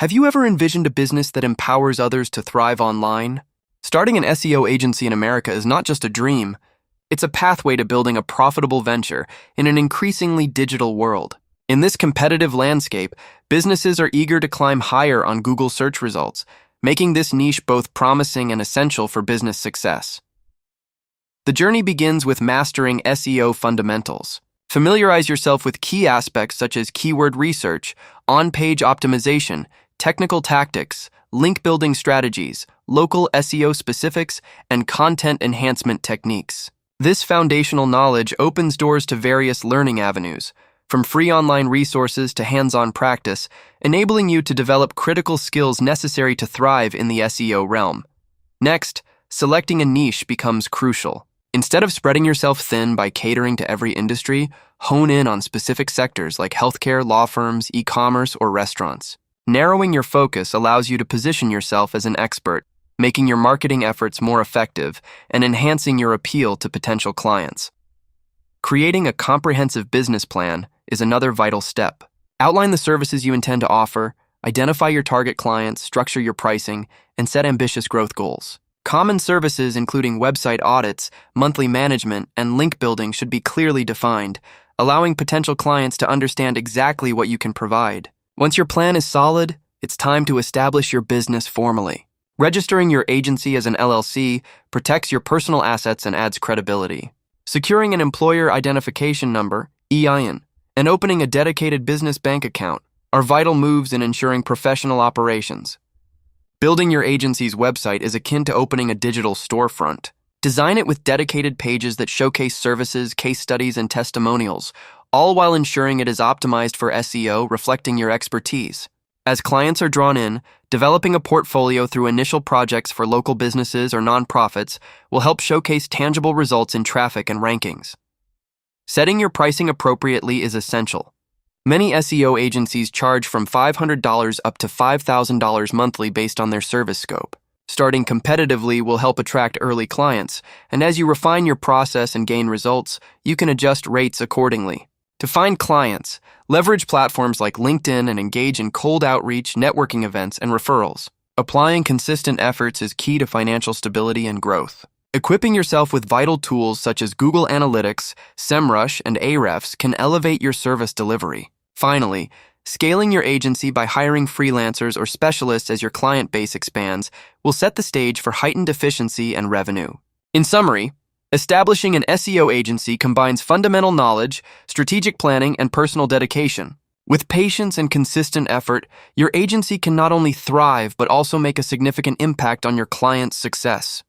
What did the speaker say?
Have you ever envisioned a business that empowers others to thrive online? Starting an SEO agency in America is not just a dream, it's a pathway to building a profitable venture in an increasingly digital world. In this competitive landscape, businesses are eager to climb higher on Google search results, making this niche both promising and essential for business success. The journey begins with mastering SEO fundamentals. Familiarize yourself with key aspects such as keyword research, on-page optimization, technical tactics, link building strategies, local SEO specifics, and content enhancement techniques. This foundational knowledge opens doors to various learning avenues, from free online resources to hands-on practice, enabling you to develop critical skills necessary to thrive in the SEO realm. Next, selecting a niche becomes crucial. Instead of spreading yourself thin by catering to every industry, hone in on specific sectors like healthcare, law firms, e-commerce, or restaurants. Narrowing your focus allows you to position yourself as an expert, making your marketing efforts more effective and enhancing your appeal to potential clients. Creating a comprehensive business plan is another vital step. Outline the services you intend to offer, identify your target clients, structure your pricing, and set ambitious growth goals. Common services including website audits, monthly management, and link building should be clearly defined, allowing potential clients to understand exactly what you can provide. Once your plan is solid, it's time to establish your business formally. Registering your agency as an LLC protects your personal assets and adds credibility. Securing an employer identification number, EIN, and opening a dedicated business bank account are vital moves in ensuring professional operations. Building your agency's website is akin to opening a digital storefront. Design it with dedicated pages that showcase services, case studies, and testimonials, all while ensuring it is optimized for SEO, reflecting your expertise. As clients are drawn in, developing a portfolio through initial projects for local businesses or nonprofits will help showcase tangible results in traffic and rankings. Setting your pricing appropriately is essential. Many SEO agencies charge from $500 up to $5,000 monthly based on their service scope. Starting competitively will help attract early clients, and as you refine your process and gain results, you can adjust rates accordingly. To find clients, leverage platforms like LinkedIn and engage in cold outreach, networking events, and referrals. Applying consistent efforts is key to financial stability and growth. Equipping yourself with vital tools such as Google Analytics, SEMrush, and Ahrefs can elevate your service delivery. Finally, scaling your agency by hiring freelancers or specialists as your client base expands will set the stage for heightened efficiency and revenue. In summary, establishing an SEO agency combines fundamental knowledge, strategic planning, and personal dedication. With patience and consistent effort, your agency can not only thrive but also make a significant impact on your client's success.